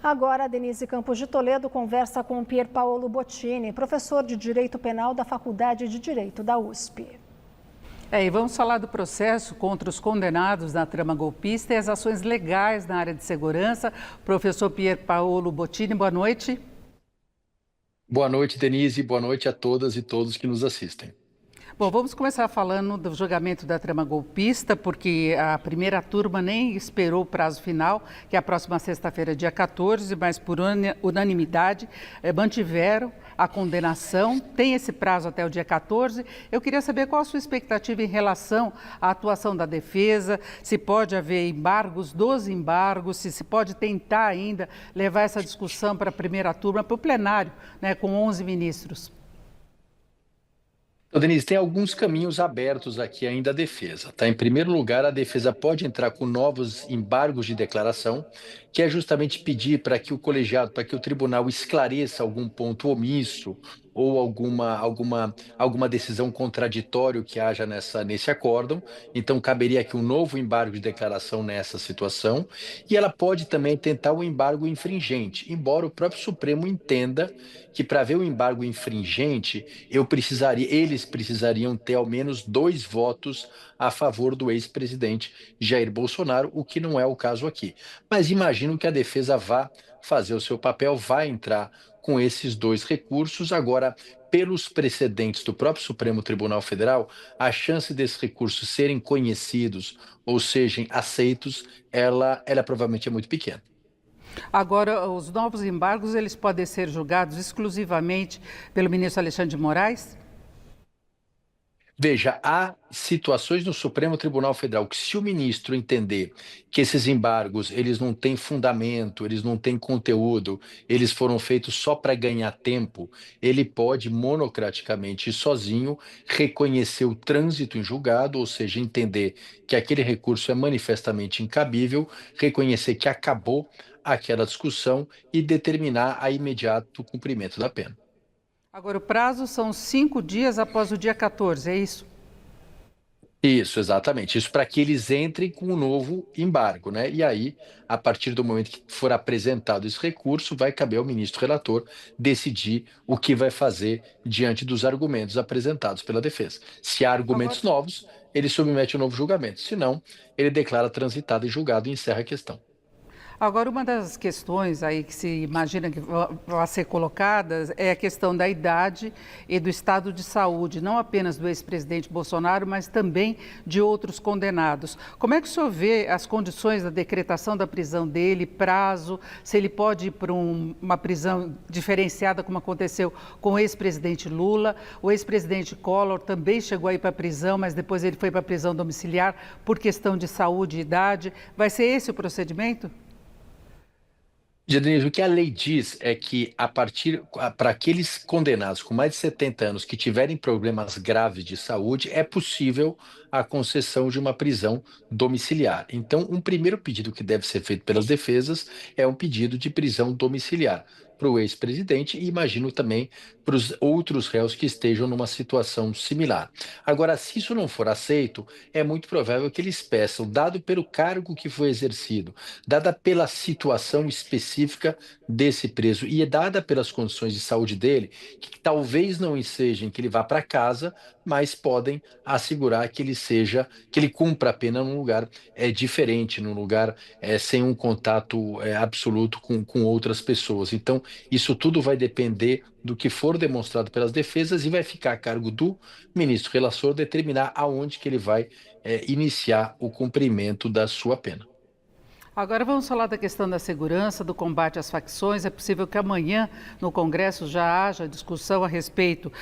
Agora, a Denise Campos de Toledo conversa com Pier Paolo Bottini, professor de Direito Penal da Faculdade de Direito da USP. E vamos falar do processo contra os condenados na trama golpista e as ações legais na área de segurança. Professor Pier Paolo Bottini, boa noite. Boa noite, Denise. Boa noite a todas e todos que nos assistem. Bom, vamos começar falando do julgamento da trama golpista, porque a primeira turma nem esperou o prazo final, que é a próxima sexta-feira, dia 14, mas por unanimidade mantiveram a condenação. Tem esse prazo até o dia 14. Eu queria saber qual a sua expectativa em relação à atuação da defesa, se pode haver embargos dos embargos, se pode tentar ainda levar essa discussão para a primeira turma, para o plenário, né, com 11 ministros. Denise, tem alguns caminhos abertos aqui ainda à defesa. Tá? Em primeiro lugar, a defesa pode entrar com novos embargos de declaração, que é justamente pedir para que o colegiado, para que o tribunal esclareça algum ponto omisso ou alguma decisão contraditória que haja nesse acórdão. Então, caberia aqui um novo embargo de declaração nessa situação. E ela pode também tentar o embargo infringente, embora o próprio Supremo entenda que para ver o embargo infringente, eles precisariam ter ao menos 2 votos a favor do ex-presidente Jair Bolsonaro, o que não é o caso aqui. Mas imagino que a defesa vá fazer o seu papel, vai entrar com esses 2 recursos. Agora, pelos precedentes do próprio Supremo Tribunal Federal, a chance desses recursos serem conhecidos ou sejam aceitos, ela provavelmente é muito pequena. Agora, os novos embargos, eles podem ser julgados exclusivamente pelo ministro Alexandre de Moraes? Veja, há situações no Supremo Tribunal Federal que, se o ministro entender que esses embargos eles não têm fundamento, eles não têm conteúdo, eles foram feitos só para ganhar tempo, ele pode monocraticamente e sozinho reconhecer o trânsito em julgado, ou seja, entender que aquele recurso é manifestamente incabível, reconhecer que acabou aquela discussão e determinar a imediato cumprimento da pena. Agora, o prazo são 5 dias após o dia 14, é isso? Isso, exatamente. Isso para que eles entrem com um novo embargo, né? E aí, a partir do momento que for apresentado esse recurso, vai caber ao ministro relator decidir o que vai fazer diante dos argumentos apresentados pela defesa. Se há argumentos novos, ele submete um novo julgamento. Se não, ele declara transitado em julgado e encerra a questão. Agora, uma das questões aí que se imagina que vai ser colocadas é a questão da idade e do estado de saúde, não apenas do ex-presidente Bolsonaro, mas também de outros condenados. Como é que o senhor vê as condições da decretação da prisão dele, prazo, se ele pode ir para uma prisão diferenciada, como aconteceu com o ex-presidente Lula? O ex-presidente Collor também chegou a ir para a prisão, mas depois ele foi para a prisão domiciliar por questão de saúde e idade. Vai ser esse o procedimento? Denise, o que a lei diz é que, para aqueles condenados com mais de 70 anos que tiverem problemas graves de saúde, é possível a concessão de uma prisão domiciliar. Então, um primeiro pedido que deve ser feito pelas defesas é um pedido de prisão domiciliar para o ex-presidente e imagino também para os outros réus que estejam numa situação similar. Agora, se isso não for aceito, é muito provável que eles peçam, dado pelo cargo que foi exercido, dada pela situação específica desse preso e dada pelas condições de saúde dele, que talvez não sejam que ele vá para casa, mas podem assegurar que ele cumpra a pena num lugar diferente, num lugar sem um contato absoluto com outras pessoas. Então, isso tudo vai depender do que for demonstrado pelas defesas e vai ficar a cargo do ministro relator determinar aonde que ele vai iniciar o cumprimento da sua pena. Agora vamos falar da questão da segurança, do combate às facções. É possível que amanhã no Congresso já haja discussão a respeito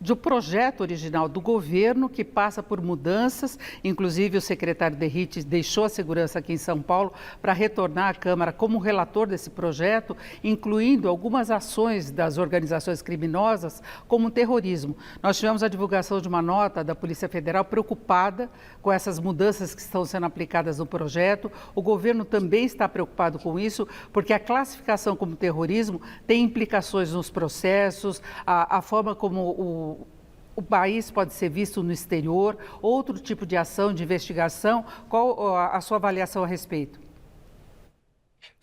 do projeto original do governo, que passa por mudanças. Inclusive o secretário Derrite deixou a segurança aqui em São Paulo para retornar à Câmara como relator desse projeto, incluindo algumas ações das organizações criminosas, como o terrorismo. Nós tivemos a divulgação de uma nota da Polícia Federal preocupada com essas mudanças que estão sendo aplicadas no projeto. O governo também está preocupado com isso, porque a classificação como terrorismo tem implicações nos processos, a forma como o país pode ser visto no exterior, outro tipo de ação, de investigação. Qual a sua avaliação a respeito?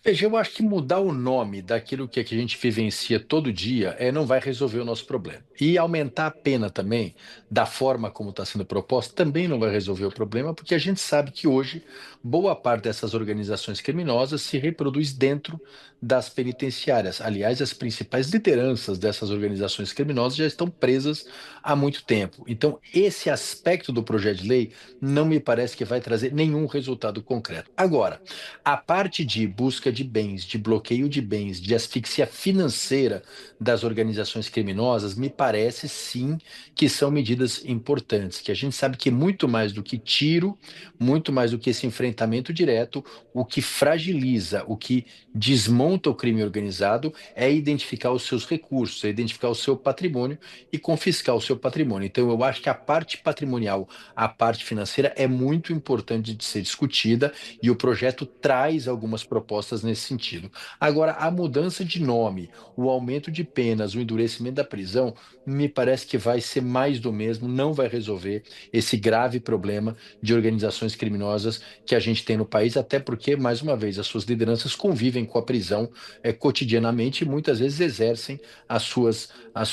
Veja, eu acho que mudar o nome daquilo que a gente vivencia todo dia não vai resolver o nosso problema. E aumentar a pena também, da forma como está sendo proposta, também não vai resolver o problema, porque a gente sabe que hoje boa parte dessas organizações criminosas se reproduz dentro das penitenciárias. Aliás, as principais lideranças dessas organizações criminosas já estão presas há muito tempo. Então, esse aspecto do projeto de lei não me parece que vai trazer nenhum resultado concreto. Agora, a parte de busca de bens, de bloqueio de bens, de asfixia financeira das organizações criminosas, me parece sim que são medidas importantes, que a gente sabe que muito mais do que tiro, muito mais do que esse enfrentamento direto, o que fragiliza, o que desmonta o crime organizado é identificar os seus recursos, é identificar o seu patrimônio e confiscar o seu patrimônio. Então, eu acho que a parte patrimonial, a parte financeira é muito importante de ser discutida e o projeto traz algumas propostas nesse sentido. Agora, a mudança de nome, o aumento de penas, o endurecimento da prisão, me parece que vai ser mais do mesmo, não vai resolver esse grave problema de organizações criminosas que a gente tem no país, até porque, mais uma vez, as suas lideranças convivem com a prisão cotidianamente e muitas vezes exercem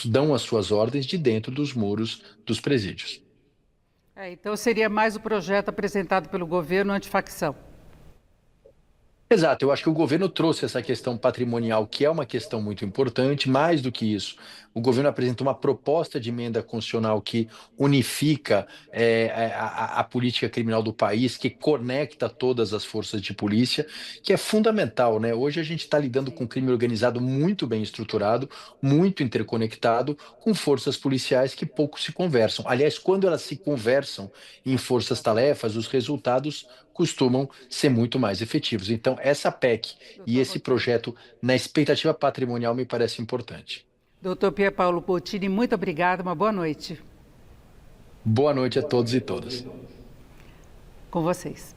dão as suas ordens de dentro dos muros dos presídios. Então seria mais o projeto apresentado pelo governo antifacção. Exato, eu acho que o governo trouxe essa questão patrimonial, que é uma questão muito importante. Mais do que isso, o governo apresentou uma proposta de emenda constitucional que unifica a política criminal do país, que conecta todas as forças de polícia, que é fundamental, né? Hoje a gente está lidando com um crime organizado muito bem estruturado, muito interconectado, com forças policiais que pouco se conversam. Aliás, quando elas se conversam em forças-tarefas, os resultados costumam ser muito mais efetivos. Então, essa PEC e esse projeto na expectativa patrimonial me parece importante. Doutor Pier Paolo Bottini, muito obrigada, uma boa noite. Boa noite a todos e todas. Com vocês.